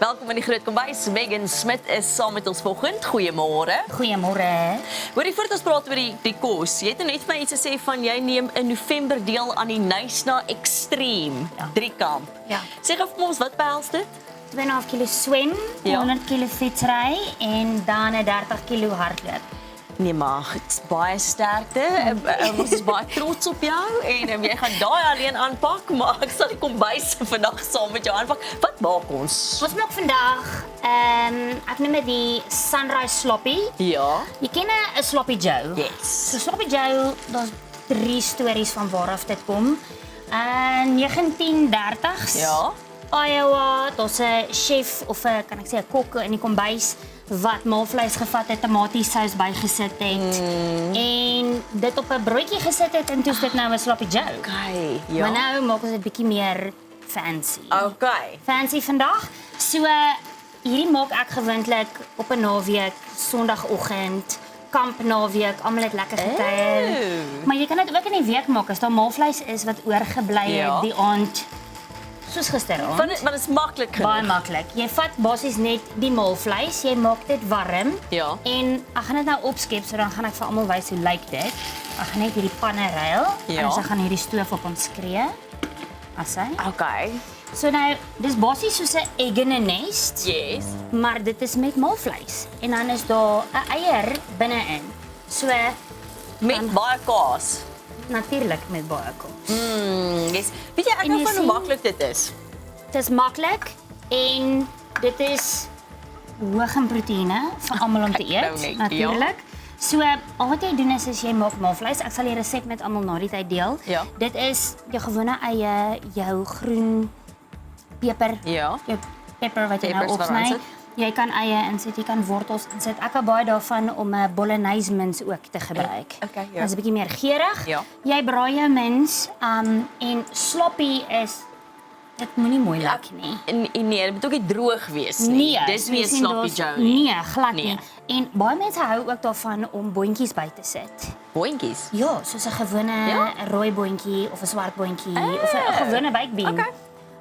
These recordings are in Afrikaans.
Welkom in die Groot Kombuis. Megan Smit is saam met ons vanoggend. Goeiemôre. Goeiemôre. Hoorie, voordat ons praat oor die kos, jy het net vir my iets gesê van jy neem in November deel aan die Nysna Extreme driekamp. Ja. Sê gou vir ons, wat behels dit? 2,5 kilo swem, Ja. 100 kilo fietsry en dan 'n 30 kilo hardloop. Nee, maar dit is baie sterkte. Ons is baie trots op jou en jy gaan daai alleen aanpak, maar ek sal die kombuis vandag saam met jou aanpak. Wat maak ons? Ons maak vandag ek noem dit die Sunrise Sloppy. Ja. Jy ken 'n Sloppy Joe. Yes. So Sloppy Joe, daar's 3 stories van waar af dit kom. 1930s. Ja. Iowa, daar's 'n chef of 'n kan ek sê 'n kok in die kombuis wat maalvleis gevat het, tomatiesous bygesit het en dit op 'n broodjie gesit het en toe is dit nou 'n Sloppy Joe. Okay, ja. Maar nou maak ons dit bietjie meer fancy. Okay. Fancy vandag. So hierdie maak ek gewoonlik op 'n naweek, Sondagoggend, kamp naweek, almal het lekker gekuier. Maar jy kan dit ook in die week maak as daar maalvleis is wat oorgebly het die aand. Soos gisteraand. Maar dit is maklik genoeg. Baie maklik. Jy vat basies net die maalvleis, jy maak dit warm. Ja. En ek gaan dit nou opskep, so dan gaan ek vir almal wys hoe lyk dit. Ek gaan net hierdie panne ruil Ja. en ons gaan hierdie stoof op ons skree. Asai. Okay. So nou, dis basies soos 'n egg in 'n nest, Yes. maar dit is met maalvleis en dan is daar 'n eier binne-in. So Met baie kaas. natuurlik met baie kos. Yes. Weet jy, ek En hou jy van hoe sien- maklik dit is. Dit is maklik en dit is hoog in proteïene vir almal om te Kyk nou eet, net, natuurlik. So al wat jy doen is jy maak maalvleis. Ek sal die resep met almal na die tyd deel. Ja. Dit is jou gewone eie, jou groen peper, Ja. jou pepper wat jy nou Peppers wat opsny. aansit. Jy kan eie insit, jy kan wortels insit. Ek hou baie daarvan om 'n bolognese mins ook te gebruik. Okay, ja. Dit is 'n bietjie meer geurig. Ja. Jy braai jou mins en sloppy is dit moenie mooi lyk nie. En nee, dit moet ook nie droog wees nie. Nee, Dis nie 'n sien sloppy daar's- Joe nie. Nee, glad Nee. nie. En baie mense hou ook daarvan om boontjies by te sit. Boontjies. Ja, soos 'n gewone Ja? rooi boontjie of 'n swart boontjie of 'n gewone bakebeen. Okay.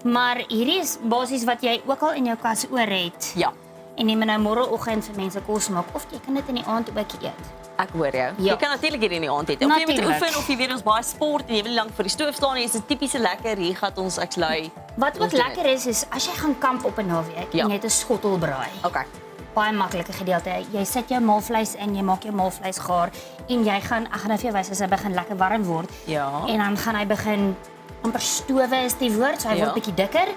Maar hierdie is basies wat jy ook al in jou kas oor het. Ja. En jy moet nou môreoggend vir mense kos maak of jy kan dit in die aand ook eet. Ek hoor jou. Ja. Jy kan natuurlik hier in die aand eet. Of jy moet Natuurlijk. oefen of jy weet ons baie sport en jy wil lank vir die stoof staan en jy's 'n tipiese lekker hier gaan ons ek's lui. Wat ook Ons doen lekker is as jy gaan kamp op 'n naweek Ja. en jy het 'n skottel braai. Okay. Baie maklike gedeelte. Jy sit jou maalvleis in, jy maak jou maalvleis gaar en jy gaan ek gaan nou vir jou wys as hy begin lekker warm word. Ja. En dan gaan hy begin amper stowe is die woord, so hy Ja. word bietjie dikker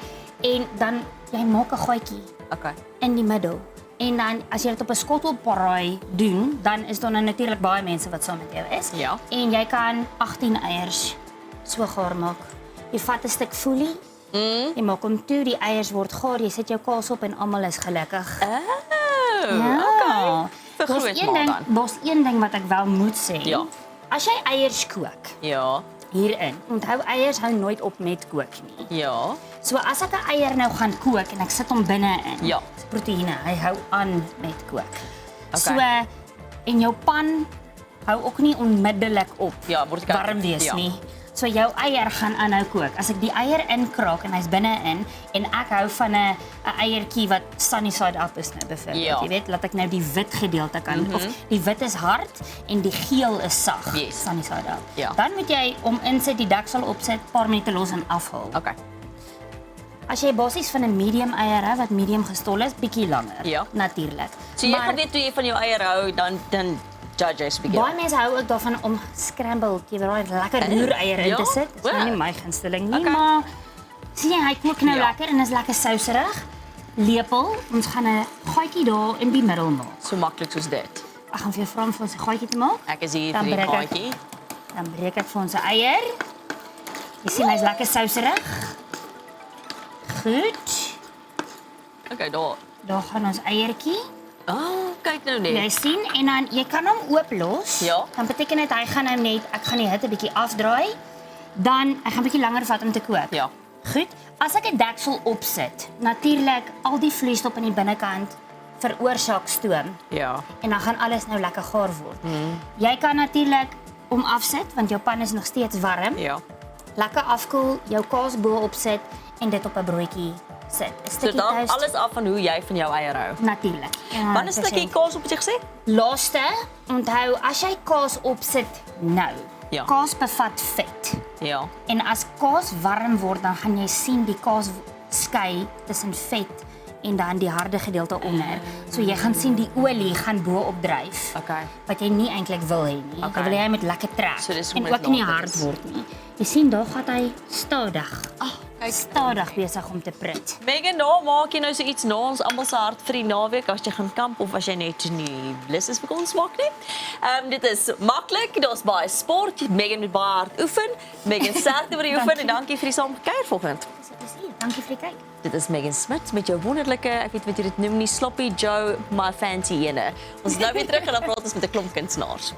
en dan jy maak 'n gaatjie Okay. in die middel. En dan as jy dit op 'n skottelbraai doen, dan is daar nou natuurlik baie mense wat saam met jou is. Ja. En jy kan 18 eiers so gaar maak. Jy vat 'n stuk foelie. Jy maak hom toe, die eiers word gaar, jy sit jou kaas op en almal is gelukkig. Okay. Vir Daar's groot een maal ding, dan. daar's een ding wat ek wel moet sê. Ja. As jy eiers kook Ja. hierin, onthou eiers hou nooit op met kook nie. Ja. So as ek 'n eier nou gaan kook en ek sit hom binne-in, Ja. dis proteïene, hy hou aan met kook. Okay. So en jou pan hou ook nie onmiddellik op Ja, word warm wees ja. nie. So jou eier gaan aanhou kook. As ek die eier inkraak en hy's binne-in en ek hou van 'n eiertjie wat sunny side up is nou byvoorbeeld. Ja. Jy weet, laat ek nou die wit gedeelte kan of die wit is hard en die geel is sag. Yes. Sunny side up. Ja. Dan moet jy om insit die deksel opsit, paar minute los en afhaal. Okay. As jy basies van 'n medium eier hou wat medium gestol is, bietjie langer. Ja. Natuurlik. So jy gaan net toe jy van jou eier hou, dan judge jy bietjie. Baie mense hou ook daarvan om scrambled, jy weet daai lekker roereier in Ja? te sit. Dis nou Wow. nie my gunsteling nie, Okay. maar sien jy hy kook nou Ja. lekker en is lekker souserig. Lepel, ons gaan 'n gaatjie daar in die middel maak. So maklik soos dit. Ek gaan vir jou vra om vir ons 'n gaatjie te maak. Ek is hier Dan vir die breek ek- gaatjie. Dan breek ek vir ons 'n eier. Jy sien hy's lekker souserig. Goed. Okay, daar. Daar gaan ons eiertjie. Kyk nou Jy net. sien en dan jy kan hom oop los. Ja. Dan beteken dit hy gaan nou net ek gaan die hitte bietjie afdraai. Dan hy gaan bietjie langer vat om te kook. Ja. Goed. As ek 'n deksel opsit, natuurlik al die vloeistof aan die binnekant veroorsaak stoom Ja. en dan gaan alles nou lekker gaar word. Jy kan natuurlik hom afsit want jou pan is nog steeds warm. Ja. Lekker afkoel, jou kaas bo op sit en dit op 'n broodjie sit. 'n So stukkie dan toast. alles af van hoe jy van jou eier hou. Natuurlik. Ja, Wanneer is 'n stukkie kaas op wat jy gesê? Laaste, onthou as jy kaas opsit nou. Ja. Kaas bevat vet. Ja. En as kaas warm word, dan gaan jy sien die kaas skei tussen vet en dan die harde gedeelte onder. So jy gaan sien die olie gaan bo-op dryf. Okay. Wat jy nie eintlik wil hê nie. Okay. Jy wil hê hy moet lekker trek So dis hoe en met ook nie later hard is. word nie. Jy sien daar gaan hy stadig. Kyk. Stadig besig om te prut. Megan, nou maak jy nou so iets na ons almal se hart vir die naweek as jy gaan kamp of as jy net nie blus is vir ons maak nie. Dit is maklik, daar's baie sport. Megan moet baie hard oefen. Megan sterkte vir die oefen en dankie vir die saamgekuier vanoggend. Dis 'n plesier. Dankie vir die kyk. Dit is Megan Smit met jou wonderlike, ek weet wat jy dit noem nie, Sloppy Joe, my fancy ene. Ons is nou weer terug en dan praat ons met 'n klomp kunstenaars.